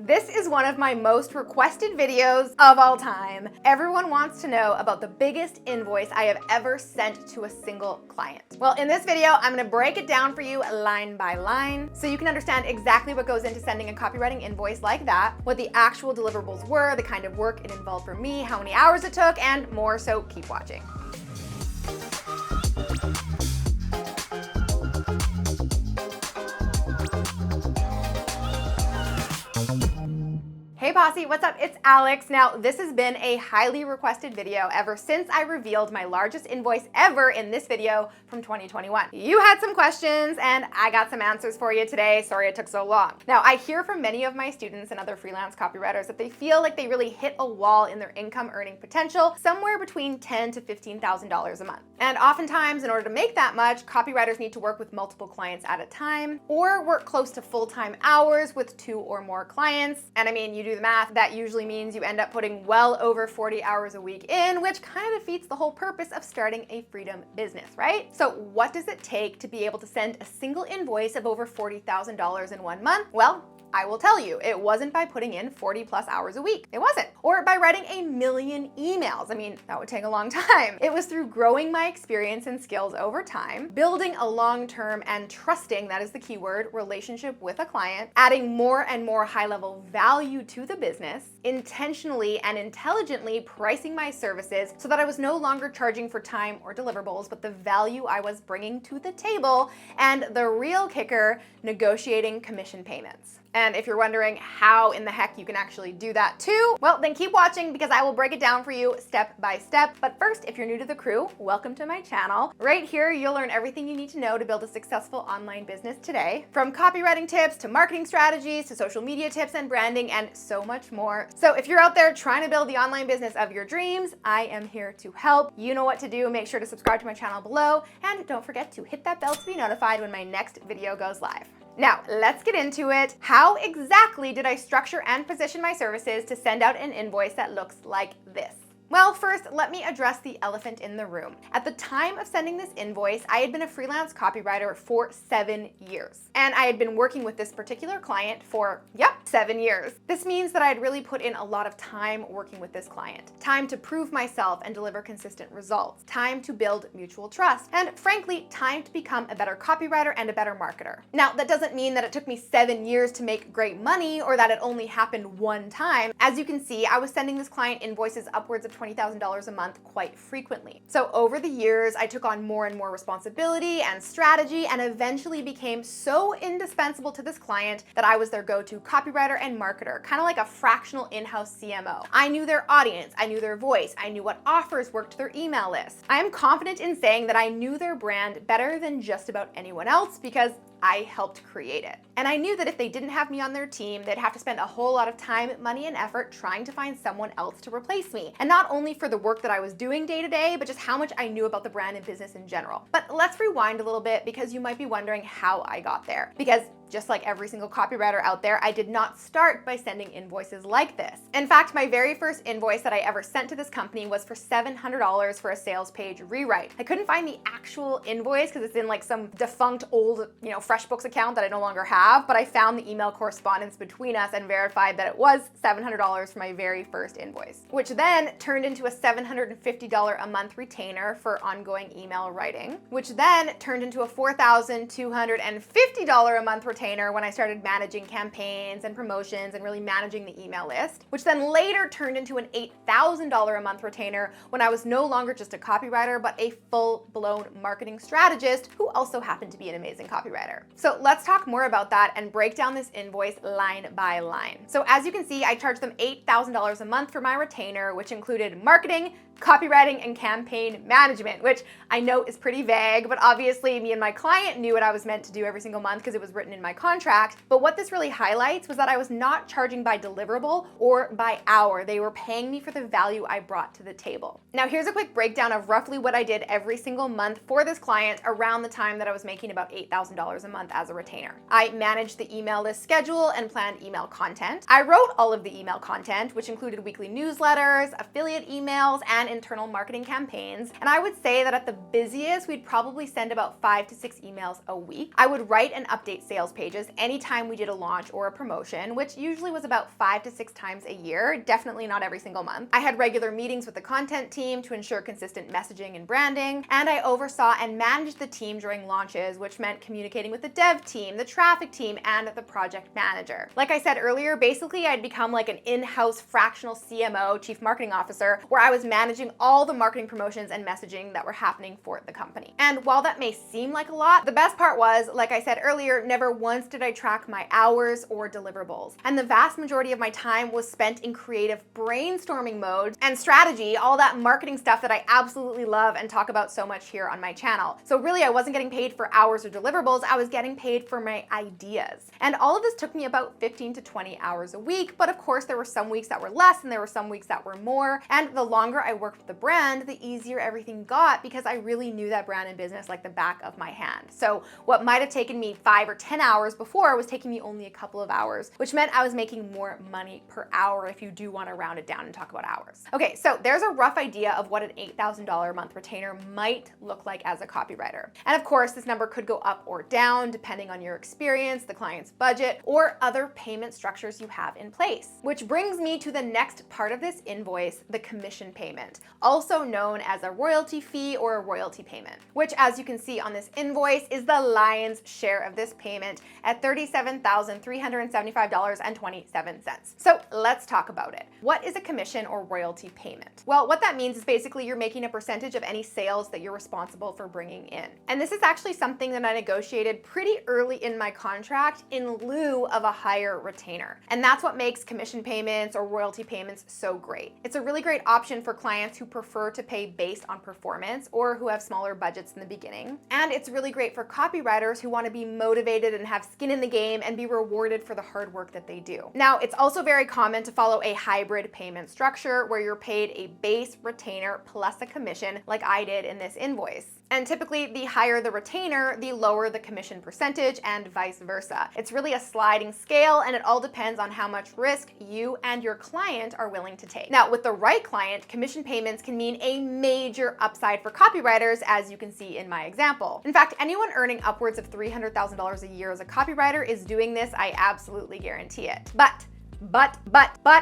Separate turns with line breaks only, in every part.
This is one of my most requested videos of all time. Everyone wants to know about the biggest invoice I have ever sent to a single client. Well, in this video, I'm gonna break it down for you line by line so you can understand exactly what goes into sending a copywriting invoice like that, what the actual deliverables were, the kind of work it involved for me, how many hours it took, and more, so keep watching. Hey Posse, what's up? It's Alex. Now, this has been a highly requested video ever since I revealed my largest invoice ever in this video from 2021. You had some questions and I got some answers for you today. Sorry it took so long. Now, I hear from many of my students and other freelance copywriters that they feel like they really hit a wall in their income earning potential, somewhere between $10,000 to $15,000 a month. And oftentimes, in order to make that much, copywriters need to work with multiple clients at a time or work close to full-time hours with 2 or more clients. And I mean, you do the math, that usually means you end up putting well over 40 hours a week in, which kind of defeats the whole purpose of starting a freedom business, right? So what does it take to be able to send a single invoice of over $40,000 in 1 month? Well, I will tell you, it wasn't by putting in 40 plus hours a week. It wasn't. Or by writing 1,000,000 emails. I mean, that would take a long time. It was through growing my experience and skills over time, building a long-term and trusting, that is the key word, relationship with a client, adding more and more high-level value to the business, intentionally and intelligently pricing my services so that I was no longer charging for time or deliverables, but the value I was bringing to the table, and the real kicker, negotiating commission payments. And if you're wondering how in the heck you can actually do that too, well, then keep watching because I will break it down for you step by step. But first, if you're new to the crew, welcome to my channel. Right here, you'll learn everything you need to know to build a successful online business today, from copywriting tips to marketing strategies to social media tips and branding and so much more. So if you're out there trying to build the online business of your dreams, I am here to help. You know what to do. Make sure to subscribe to my channel below and don't forget to hit that bell to be notified when my next video goes live. Now, let's get into it. How exactly did I structure and position my services to send out an invoice that looks like this? Well, first, let me address the elephant in the room. At the time of sending this invoice, I had been a freelance copywriter for 7 years. And I had been working with this particular client for, 7 years. This means that I had really put in a lot of time working with this client. Time to prove myself and deliver consistent results. Time to build mutual trust. And frankly, time to become a better copywriter and a better marketer. Now, that doesn't mean that it took me 7 years to make great money or that it only happened one time. As you can see, I was sending this client invoices upwards of $20,000 a month quite frequently. So over the years, I took on more and more responsibility and strategy and eventually became so indispensable to this client that I was their go-to copywriter and marketer, kind of like a fractional in-house CMO. I knew their audience, I knew their voice, I knew what offers worked to their email list. I am confident in saying that I knew their brand better than just about anyone else because I helped create it. And I knew that if they didn't have me on their team, they'd have to spend a whole lot of time, money, and effort trying to find someone else to replace me. And not only for the work that I was doing day to day, but just how much I knew about the brand and business in general. But let's rewind a little bit because you might be wondering how I got there. Because just like every single copywriter out there, I did not start by sending invoices like this. In fact, my very first invoice that I ever sent to this company was for $700 for a sales page rewrite. I couldn't find the actual invoice because it's in like some defunct old, FreshBooks account that I no longer have, but I found the email correspondence between us and verified that it was $700 for my very first invoice, which then turned into a $750 a month retainer for ongoing email writing, which then turned into a $4,250 a month retainer when I started managing campaigns and promotions and really managing the email list, which then later turned into an $8,000 a month retainer when I was no longer just a copywriter, but a full-blown marketing strategist who also happened to be an amazing copywriter. So let's talk more about that and break down this invoice line by line. So as you can see, I charged them $8,000 a month for my retainer, which included marketing, copywriting, and campaign management, which I know is pretty vague, but obviously me and my client knew what I was meant to do every single month because it was written in my contract. But what this really highlights was that I was not charging by deliverable or by hour. They were paying me for the value I brought to the table. Now here's a quick breakdown of roughly what I did every single month for this client around the time that I was making about $8,000 a a month as a retainer. I managed the email list schedule and planned email content. I wrote all of the email content, which included weekly newsletters, affiliate emails, and internal marketing campaigns. And I would say that at the busiest, we'd probably send about 5 to 6 emails a week. I would write and update sales pages anytime we did a launch or a promotion, which usually was about 5 to 6 times a year, definitely not every single month. I had regular meetings with the content team to ensure consistent messaging and branding, and I oversaw and managed the team during launches, which meant communicating with the dev team, the traffic team, and the project manager. Like I said earlier, basically I'd become like an in-house fractional CMO, Chief Marketing Officer, where I was managing all the marketing promotions and messaging that were happening for the company. And while that may seem like a lot, the best part was, like I said earlier, never once did I track my hours or deliverables. And the vast majority of my time was spent in creative brainstorming mode and strategy, all that marketing stuff that I absolutely love and talk about so much here on my channel. So really, I wasn't getting paid for hours or deliverables, I was getting paid for my ideas. And all of this took me about 15 to 20 hours a week, but of course there were some weeks that were less and there were some weeks that were more. And the longer I worked with the brand, the easier everything got because I really knew that brand and business like the back of my hand. So what might have taken me 5 or 10 hours before was taking me only a couple of hours, which meant I was making more money per hour if you do want to round it down and talk about hours. Okay, so there's a rough idea of what an $8,000 a month retainer might look like as a copywriter. And of course, this number could go up or down depending on your experience, the client's budget, or other payment structures you have in place. Which brings me to the next part of this invoice, the commission payment, also known as a royalty fee or a royalty payment, which, as you can see on this invoice, is the lion's share of this payment at $37,375.27. So let's talk about it. What is a commission or royalty payment? Well, what that means is basically you're making a percentage of any sales that you're responsible for bringing in. And this is actually something that I negotiated pretty early in my contract in lieu of a higher retainer. And that's what makes commission payments or royalty payments so great. It's a really great option for clients who prefer to pay based on performance or who have smaller budgets in the beginning. And it's really great for copywriters who want to be motivated and have skin in the game and be rewarded for the hard work that they do. Now, it's also very common to follow a hybrid payment structure where you're paid a base retainer plus a commission like I did in this invoice. And typically, the higher the retainer, the lower the commission percentage, and vice versa. It's really a sliding scale, and it all depends on how much risk you and your client are willing to take. Now, with the right client, commission payments can mean a major upside for copywriters, as you can see in my example. In fact, anyone earning upwards of $300,000 a year as a copywriter is doing this, I absolutely guarantee it. But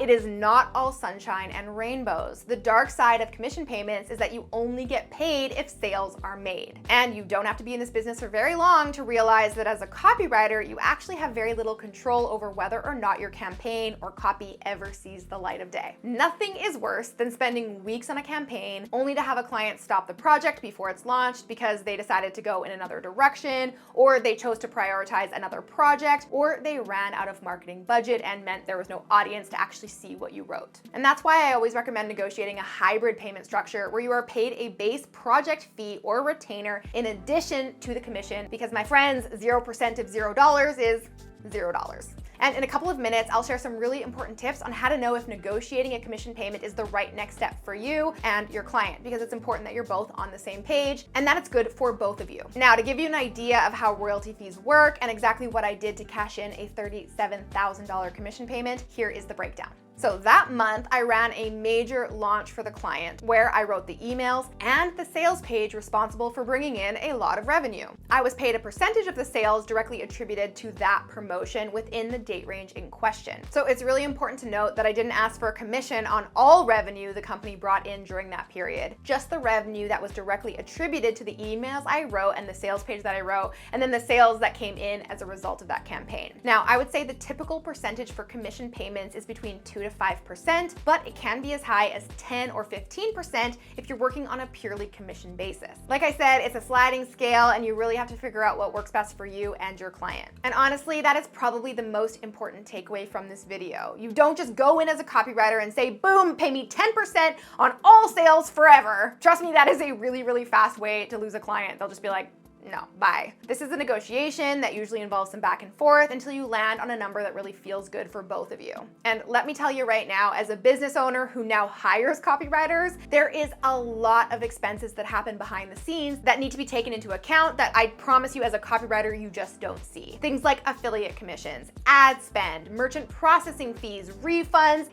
it is not all sunshine and rainbows. The dark side of commission payments is that you only get paid if sales are made. And you don't have to be in this business for very long to realize that as a copywriter, you actually have very little control over whether or not your campaign or copy ever sees the light of day. Nothing is worse than spending weeks on a campaign only to have a client stop the project before it's launched because they decided to go in another direction, or they chose to prioritize another project, or they ran out of marketing budget and meant there was no audience to actually see what you wrote. And that's why I always recommend negotiating a hybrid payment structure where you are paid a base project fee or retainer in addition to the commission, because my friends, 0% of $0 is $0. And in a couple of minutes, I'll share some really important tips on how to know if negotiating a commission payment is the right next step for you and your client, because it's important that you're both on the same page and that it's good for both of you. Now, to give you an idea of how royalty fees work and exactly what I did to cash in a $37,000 commission payment, here is the breakdown. So that month, I ran a major launch for the client where I wrote the emails and the sales page responsible for bringing in a lot of revenue. I was paid a percentage of the sales directly attributed to that promotion within the date range in question. So it's really important to note that I didn't ask for a commission on all revenue the company brought in during that period, just the revenue that was directly attributed to the emails I wrote and the sales page that I wrote, and then the sales that came in as a result of that campaign. Now, I would say the typical percentage for commission payments is between 2 to 5%, but it can be as high as 10 or 15% if you're working on a purely commission basis. Like I said, it's a sliding scale and you really have to figure out what works best for you and your client. And honestly, that is probably the most important takeaway from this video. You don't just go in as a copywriter and say, boom, pay me 10% on all sales forever. Trust me, that is a really, really fast way to lose a client. They'll just be like, no, bye. This is a negotiation that usually involves some back and forth until you land on a number that really feels good for both of you. And let me tell you right now, as a business owner who now hires copywriters, there is a lot of expenses that happen behind the scenes that need to be taken into account that I promise you as a copywriter, you just don't see. Things like affiliate commissions, ad spend, merchant processing fees, refunds,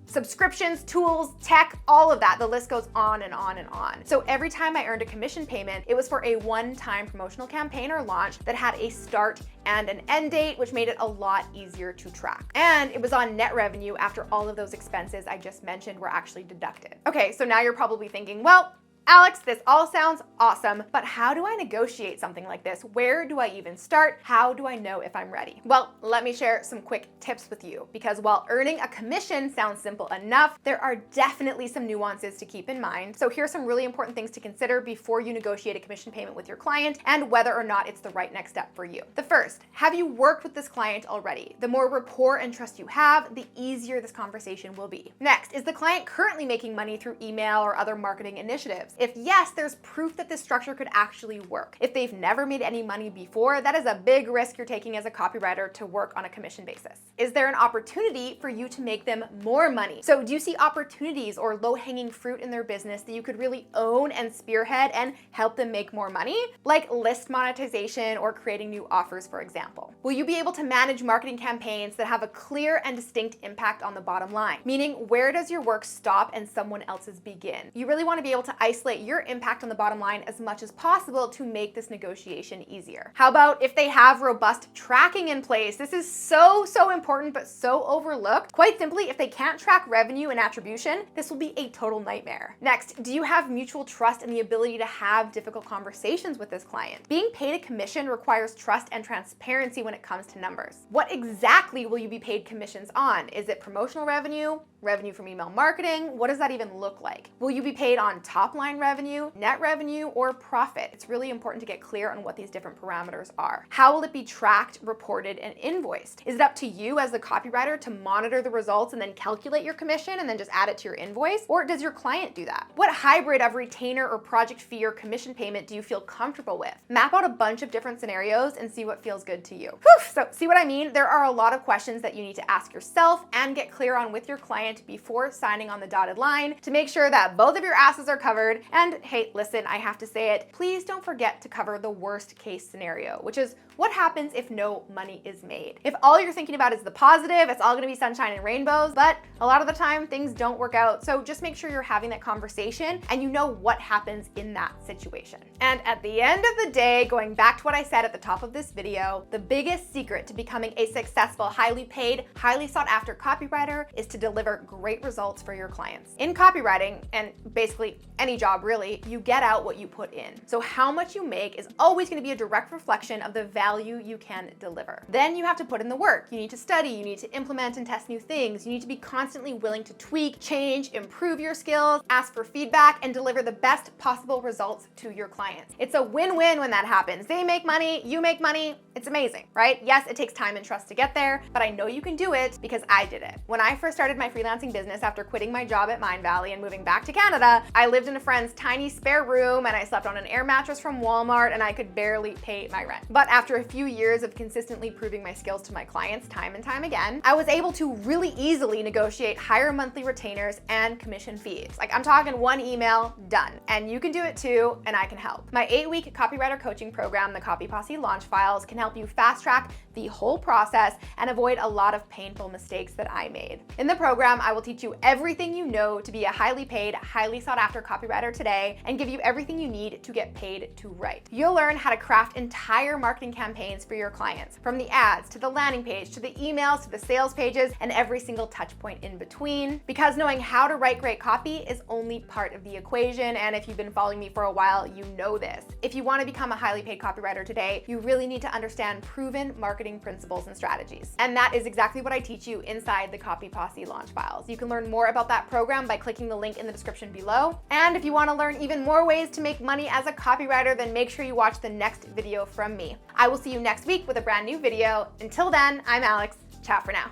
subscriptions, tools, tech, all of that. The list goes on and on and on. So every time I earned a commission payment, it was for a one-time promotional campaign or launch that had a start and an end date, which made it a lot easier to track. And it was on net revenue after all of those expenses I just mentioned were actually deducted. Okay, so now you're probably thinking, well, Alex, this all sounds awesome, but how do I negotiate something like this? Where do I even start? How do I know if I'm ready? Well, let me share some quick tips with you, because while earning a commission sounds simple enough, there are definitely some nuances to keep in mind. So here's some really important things to consider before you negotiate a commission payment with your client and whether or not it's the right next step for you. The first, have you worked with this client already? The more rapport and trust you have, the easier this conversation will be. Next, is the client currently making money through email or other marketing initiatives? If yes, there's proof that this structure could actually work. If they've never made any money before, that is a big risk you're taking as a copywriter to work on a commission basis. Is there an opportunity for you to make them more money? So do you see opportunities or low-hanging fruit in their business that you could really own and spearhead and help them make more money? Like list monetization or creating new offers, for example. Will you be able to manage marketing campaigns that have a clear and distinct impact on the bottom line? Meaning, where does your work stop and someone else's begin? You really want to be able to isolate your impact on the bottom line as much as possible to make this negotiation easier. How about if they have robust tracking in place? This is so important, but so overlooked. Quite simply, if they can't track revenue and attribution, this will be a total nightmare. Next, do you have mutual trust and the ability to have difficult conversations with this client? Being paid a commission requires trust and transparency when it comes to numbers. What exactly will you be paid commissions on? Is it promotional revenue? Revenue from email marketing? What does that even look like? Will you be paid on top line revenue, net revenue, or profit? It's really important to get clear on what these different parameters are. How will it be tracked, reported, and invoiced? Is it up to you as the copywriter to monitor the results and then calculate your commission and then just add it to your invoice? Or does your client do that? What hybrid of retainer or project fee or commission payment do you feel comfortable with? Map out a bunch of different scenarios and see what feels good to you. Whew, so see what I mean? There are a lot of questions that you need to ask yourself and get clear on with your client before signing on the dotted line to make sure that both of your asses are covered. And hey, listen, I have to say it, please don't forget to cover the worst case scenario, which is what happens if no money is made. If all you're thinking about is the positive, it's all gonna be sunshine and rainbows, but a lot of the time things don't work out. So just make sure you're having that conversation and you know what happens in that situation. And at the end of the day, going back to what I said at the top of this video, the biggest secret to becoming a successful, highly paid, highly sought after copywriter is to deliver great results for your clients. In copywriting, and basically any job really, you get out what you put in. So how much you make is always gonna be a direct reflection of the value you can deliver. Then you have to put in the work. You need to study, you need to implement and test new things. You need to be constantly willing to tweak, change, improve your skills, ask for feedback, and deliver the best possible results to your clients. It's a win-win when that happens. They make money, you make money, it's amazing, right? Yes, it takes time and trust to get there, but I know you can do it because I did it. When I first started my freelancing business after quitting my job at Mind Valley and moving back to Canada, I lived in a friend's tiny spare room and I slept on an air mattress from Walmart and I could barely pay my rent. But after a few years of consistently proving my skills to my clients time and time again, I was able to really easily negotiate higher monthly retainers and commission fees. Like I'm talking one email, done. And you can do it too, and I can help. My 8-week copywriter coaching program, the Copy Posse Launch Files, can help you fast track the whole process and avoid a lot of painful mistakes that I made. In the program, I will teach you everything you know to be a highly paid, highly sought after copywriter today and give you everything you need to get paid to write. You'll learn how to craft entire marketing campaigns for your clients, from the ads to the landing page to the emails to the sales pages and every single touch point in between. Because knowing how to write great copy is only part of the equation, and if you've been following me for a while, you know this. If you want to become a highly paid copywriter today, you really need to understand proven marketing principles and strategies. And that is exactly what I teach you inside the Copy Posse Launch Files. You can learn more about that program by clicking the link in the description below. And if you want to learn even more ways to make money as a copywriter, then make sure you watch the next video from me. I will see you next week with a brand new video. Until then, I'm Alex. Ciao for now.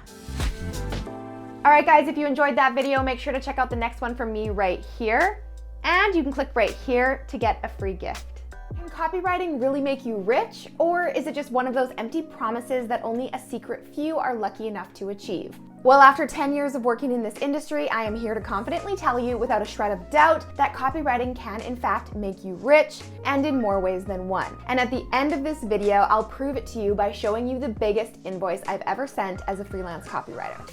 All right, guys, if you enjoyed that video, make sure to check out the next one from me right here. And you can click right here to get a free gift. Can copywriting really make you rich, or is it just one of those empty promises that only a secret few are lucky enough to achieve? Well, after 10 years of working in this industry, I am here to confidently tell you without a shred of doubt that copywriting can in fact make you rich, and in more ways than one. And at the end of this video, I'll prove it to you by showing you the biggest invoice I've ever sent as a freelance copywriter.